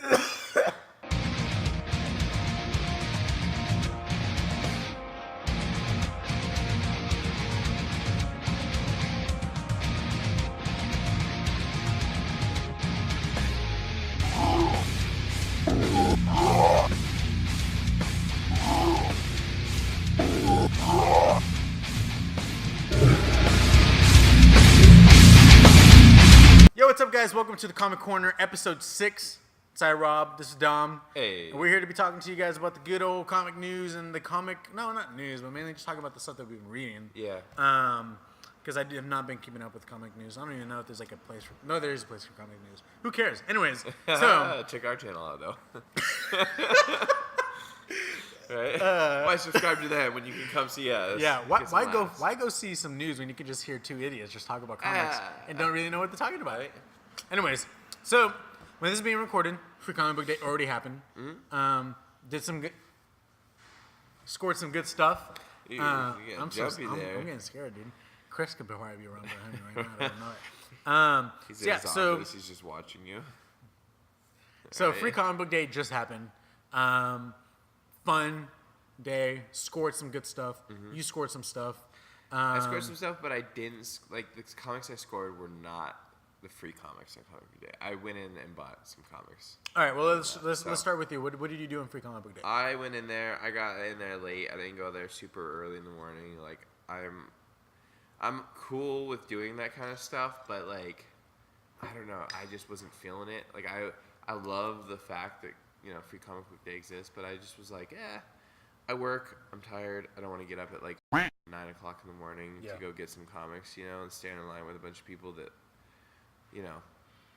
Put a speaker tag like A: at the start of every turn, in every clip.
A: Yo, what's up, guys? Welcome to the Comic Corner, Episode 6. It's I, Rob. This is Dom.
B: Hey.
A: And we're here to be talking to you guys about the good old comic news and the comic... No, not news, but mainly just talking about the stuff that we've been reading.
B: Yeah.
A: Because I have not been keeping up with comic news. I don't even know if there's like a place for... No, there is a place for comic news. Who cares? Anyways, so...
B: Check our channel out, though. Right? Why subscribe to that when you can come see us?
A: Yeah, why go see some news when you can just hear two idiots just talk about comics and don't really know what they're talking about?
B: Right.
A: Anyways, so when this is being recorded, Free Comic Book Day already happened.
B: Mm-hmm.
A: Did some good... Scored some good stuff.
B: I'm
A: I'm getting scared, dude. Chris could probably be around behind me right now. I don't know it.
B: He's in his office. He's just watching you.
A: So
B: Right.
A: Free Comic Book Day just happened. Fun day. Scored some good stuff.
B: Mm-hmm.
A: You scored some stuff.
B: I scored some stuff, but I didn't... Like, the comics I scored were not the free comics on Comic Book Day. I went in and bought some comics.
A: All right, well, let's start with you. What did you do on Free Comic Book Day?
B: I went in there. I got in there late. I didn't go there super early in the morning. Like, I'm cool with doing that kind of stuff, but, like, I don't know. I just wasn't feeling it. Like, I love the fact that, you know, Free Comic Book Day exists, but I just was like, I work. I'm tired. I don't want to get up at, like, 9 o'clock in the morning to go get some comics, you know, and stand in line with a bunch of people that, you know,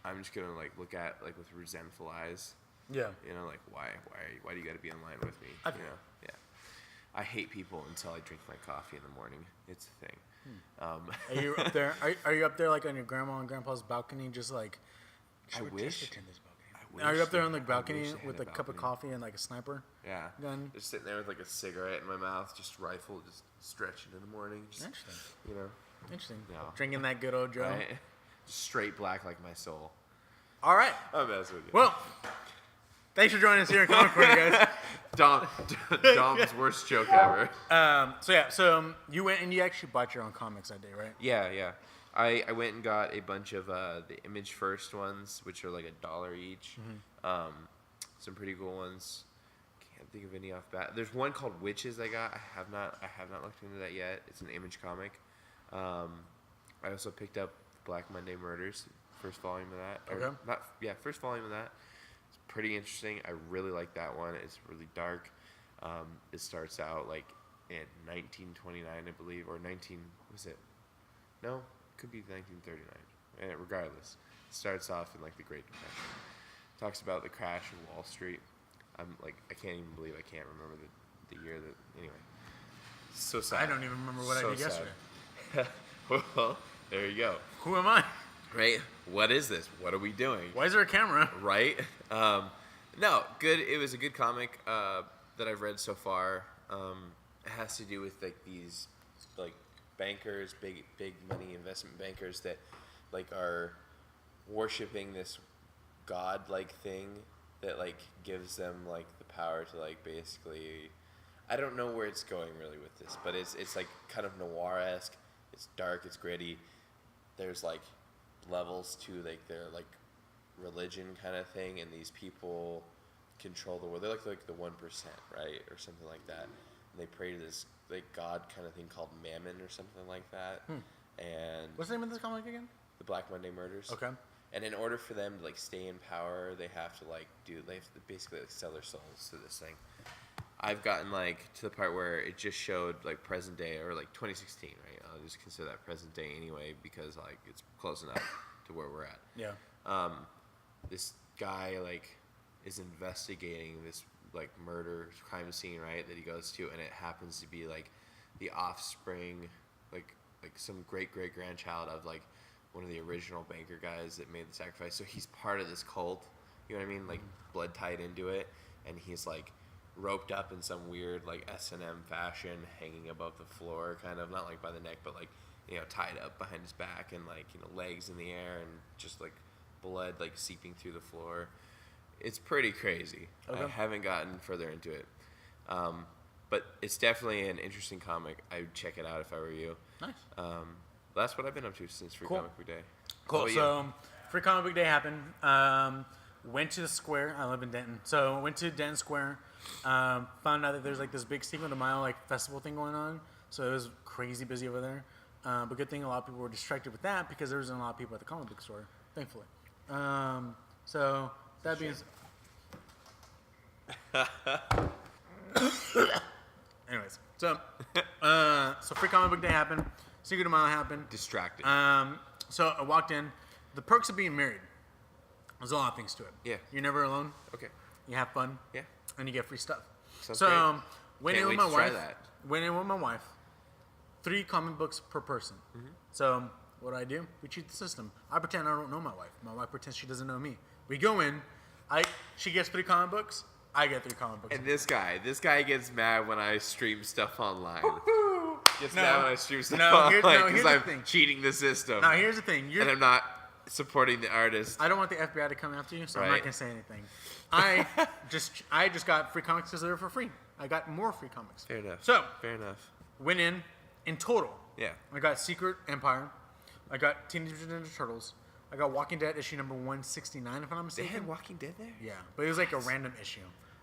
B: I'm just going to, like, look at, like, with resentful eyes.
A: Yeah.
B: You know, like, why do you got to be in line with me? You know, yeah. I hate people until I drink my coffee in the morning. It's a thing.
A: Are you up there? Are you up there like on your grandma and grandpa's balcony, just like?
B: I wish.
A: Are you up there on the balcony with a cup of coffee and like a sniper?
B: Yeah.
A: Gun?
B: Just sitting there with like a cigarette in my mouth, just rifle, just stretching in the morning. Just,
A: Interesting.
B: You know.
A: Interesting.
B: No.
A: Drinking that good old Joe.
B: Right? Just straight black like my soul.
A: All right.
B: I'm messing with you.
A: Well, thanks for joining us here in Comic Corner, guys.
B: Dom's worst joke ever.
A: So you went and you actually bought your own comics that day, right?
B: Yeah. I went and got a bunch of the Image First ones, which are like $1 each. Mm-hmm. Some pretty cool ones. Can't think of any off bat. There's one called Witches I got. I have not looked into that yet. It's an Image comic. I also picked up Black Monday Murders, first volume of that.
A: Okay.
B: First volume of that. It's pretty interesting. I really like that one. It's really dark. It starts out like in 1929, I believe, or 19. Was it? No, it could be 1939. And regardless, it starts off in like the Great Depression. Talks about the crash of Wall Street. I'm like, I can't even believe I can't remember the year that. Anyway, so sad.
A: I don't even remember what I did yesterday.
B: Well, there you go.
A: Who am I?
B: Right? What is this? What are we doing?
A: Why is there a camera?
B: Right? No, good. It was a good comic that I've read so far. It has to do with like these like bankers, big money investment bankers that like are worshiping this god-like thing that like gives them like the power to like basically. I don't know where it's going really with this, but it's like kind of noir-esque. It's dark. It's gritty. There's like levels to like their like religion kind of thing, and these people control the world. They're like the 1%, right, or something like that. And they pray to this like god kind of thing called Mammon or something like that. And
A: What's the name of this comic again?
B: The Black Monday Murders.
A: Okay.
B: And in order for them to like stay in power, they have to basically like sell their souls to this thing. I've gotten like to the part where it just showed like present day or like 2016, right? I'll just consider that present day anyway because like it's close enough to where we're at.
A: Yeah.
B: This guy like is investigating this like murder crime scene, right? That he goes to, and it happens to be like the offspring, like some great grandchild of like one of the original banker guys that made the sacrifice. So he's part of this cult. You know what I mean? Like blood tied into it, and he's like roped up in some weird like S&M fashion, hanging above the floor, kind of not like by the neck, but like tied up behind his back and like legs in the air and just like blood like seeping through the floor. It's pretty crazy.
A: Okay.
B: I haven't gotten further into it. But it's definitely an interesting comic. I would check it out if I were you.
A: Nice.
B: That's what I've been up to since Free
A: Cool.
B: Comic Book Day.
A: Cool.
B: How about
A: So, Free Comic Book Day happened. Went to the square. I live in Denton. So, went to Denton Square. Found out that there's like this big Cinco de Mayo like festival thing going on. So, it was crazy busy over there. But good thing a lot of people were distracted with that because there wasn't a lot of people at the comic book store, thankfully. So, that being... Anyways, so Free Comic Book Day happened. Cinco de Mayo happened.
B: Distracted.
A: So I walked in. The perks of being married. There's a lot of things to it.
B: Yeah.
A: You're never alone.
B: Okay.
A: You have fun.
B: Yeah.
A: And you get free stuff.
B: Sounds
A: so
B: great.
A: went
B: Can't
A: in with
B: wait
A: my
B: to try
A: wife.
B: that.
A: Went in with my wife. 3 comic books per person.
B: Mm-hmm.
A: So what do? We cheat the system. I pretend I don't know my wife. My wife pretends she doesn't know me. We go in. She gets 3 comic books. I get 3 comic books.
B: And this guy gets mad when I stream stuff online. Gets
A: No.
B: mad when I stream stuff
A: Here's
B: online because
A: the
B: I'm
A: thing.
B: cheating the system.
A: Now here's the thing.
B: and I'm not supporting the artist.
A: I don't want the FBI to come after you, so I'm not
B: Right.
A: gonna say anything. I just got free comics because they were for free. I got more free comics.
B: Fair enough.
A: So
B: Fair enough.
A: went in total.
B: Yeah.
A: I got Secret Empire. I got Teenage Mutant Ninja Turtles. I got Walking Dead issue number 169, if I'm not
B: They
A: mistaken.
B: had Walking Dead there?
A: Yeah, but it was like a random issue.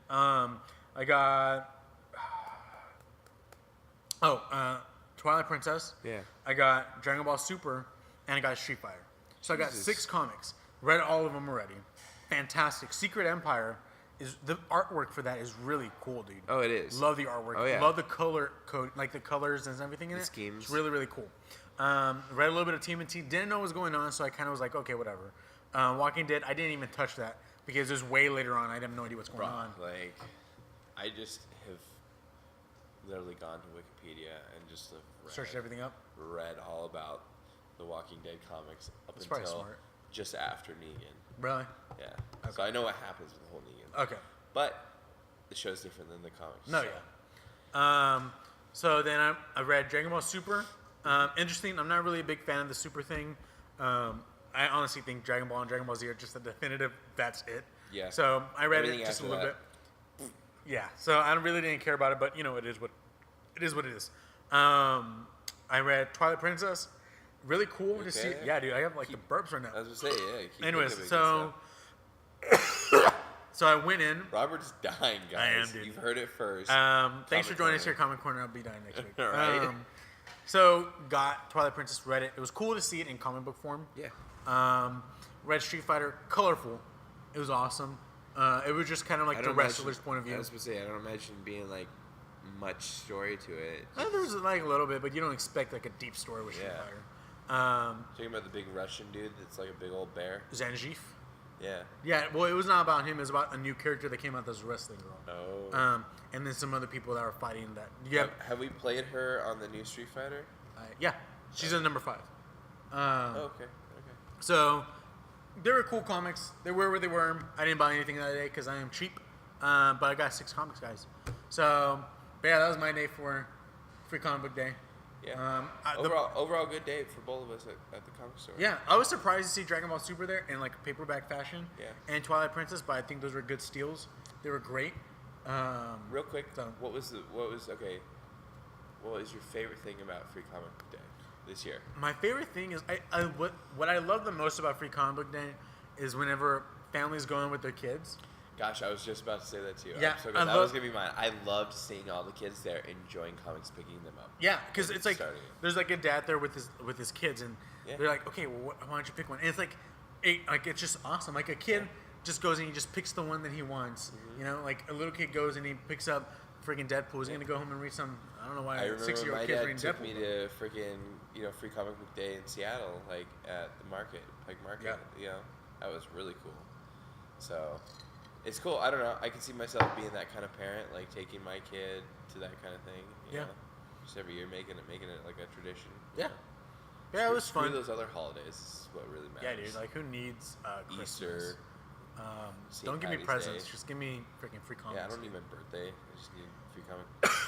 A: I got Twilight Princess.
B: Yeah.
A: I got Dragon Ball Super, and I got Street Fighter. So I got
B: Jesus.
A: 6 comics. Read all of them already. Fantastic. Secret Empire is the artwork for that is really cool, dude.
B: Oh, it is.
A: Love the artwork.
B: Oh, yeah.
A: Love the color code, like the colors and everything in
B: The
A: it.
B: schemes.
A: It's really, really cool. Read a little bit of TMNT. Didn't know what was going on, so I kind of was like, okay, whatever. Walking Dead, I didn't even touch that because it was way later on. I had no idea what's going on.
B: Like, I just have literally gone to Wikipedia and just
A: Searched everything up.
B: read all about the Walking Dead comics up
A: That's probably
B: until
A: smart.
B: just after Negan.
A: Really?
B: Yeah.
A: Okay.
B: So I know what happens with the whole Negan.
A: Okay.
B: But the show's different than the comics.
A: No,
B: so.
A: yeah. So then I read Dragon Ball Super. Interesting. I'm not really a big fan of the Super thing. I honestly think Dragon Ball and Dragon Ball Z are just a definitive. That's it.
B: Yeah.
A: So I read
B: Everything
A: it just a
B: after
A: little
B: that.
A: bit. Yeah. So I really didn't care about it, but it is what it is. I read Twilight Princess. Really cool to see.
B: Okay.
A: Yeah, dude. I have like the burps right now.
B: I was gonna say, yeah. Keep
A: Anyways,
B: thinking of good
A: so so I went in.
B: stuff. Robert's dying, guys.
A: I am, dude.
B: You've heard it first.
A: Thanks for
B: Comic
A: joining us
B: Corner.
A: here, Comic Corner. I'll be dying next week.
B: Right.
A: So got Twilight Princess, read it. It was cool to see it in comic book form.
B: Yeah.
A: Read Street Fighter, colorful. It was awesome. It was just kind of like
B: I
A: the
B: don't
A: wrestler's
B: imagine-
A: point of view.
B: I was gonna say, I don't imagine being like much story to it.
A: There was like a little bit, but you don't expect like a deep story with Street
B: Yeah.
A: Fighter.
B: Talking about the big Russian dude that's like a big old bear.
A: Zangief.
B: Yeah.
A: Yeah, well, it was not about him. It was about a new character that came out that's a wrestling girl.
B: Oh.
A: And then some other people that were fighting that. Yeah,
B: Have we played her on the new Street Fighter?
A: yeah. She's in number 5.
B: Oh, okay. Okay.
A: So, they were cool comics. They were where they were. I didn't buy anything that day because I am cheap. But I got 6 comics, guys. So, but yeah, that was my day for Free Comic Book Day.
B: Yeah. Overall, good day for both of us at the comic store.
A: Yeah, I was surprised to see Dragon Ball Super there in like paperback fashion.
B: Yeah.
A: And Twilight Princess, but I think those were good steals. They were great.
B: Real quick,
A: So-
B: what was your favorite thing about Free Comic Book Day this year?
A: My favorite thing is what I love the most about Free Comic Book Day is whenever families go in with their kids.
B: Gosh, I was just about to say that too.
A: Yeah,
B: I'm so
A: I
B: glad. That
A: love-
B: was gonna be mine. I loved seeing all the kids there enjoying comics, picking them up.
A: Yeah, because
B: When
A: it's like
B: started.
A: there's like a dad there with his kids, and
B: Yeah.
A: they're like, okay, well, why don't you pick one? And it's like, it's just awesome. Like a kid just goes and he just picks the one that he wants.
B: Mm-hmm.
A: Like a little kid goes and he picks up freaking Deadpool. He's gonna go home and read some. I don't know why
B: I
A: a
B: remember
A: 6-year-old
B: my
A: kid's
B: dad
A: reading
B: took
A: Deadpool.
B: me to freaking Free Comic Book Day in Seattle, like at the market, Pike Market.
A: Yeah.
B: That was really cool. So it's cool. I don't know. I can see myself being that kind of parent, like taking my kid to that kind of thing. You
A: Yeah.
B: know? Just every year making it like a tradition.
A: Yeah. Yeah, it was
B: Screw
A: fun.
B: those other holidays. Is what really matters.
A: Yeah, dude. Like, who needs Christmas?
B: Easter. St.
A: Don't give me
B: Patty's
A: presents.
B: Day.
A: Just give me freaking free comics.
B: Yeah, I don't need my birthday. I just need free comic.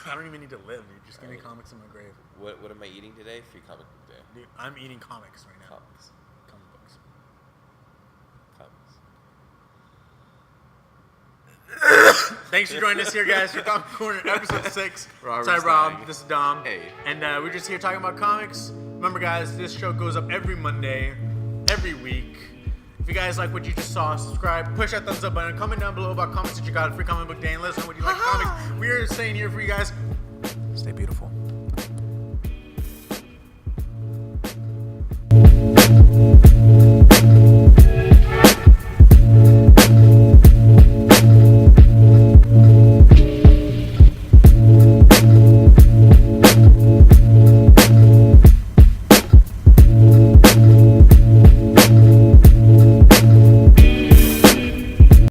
A: I don't even need to live, dude. Just give me
B: Right.
A: comics in my grave.
B: What am I eating today? Free Comic Book Day.
A: Dude, I'm eating comics right now.
B: Comics.
A: Comic books.
B: Comics.
A: Thanks for joining us here, guys, for Comic Corner episode 6.
B: Robert's
A: Sorry, Rob.
B: dying.
A: This is Dom.
B: Hey.
A: And we're just here talking about comics. Remember, guys, this show goes up every Monday, every week. If you guys like what you just saw, subscribe, push that thumbs up button, comment down below about comics that you got, free comic book day, and let us know what you like comics. We are staying here for you guys. Stay beautiful.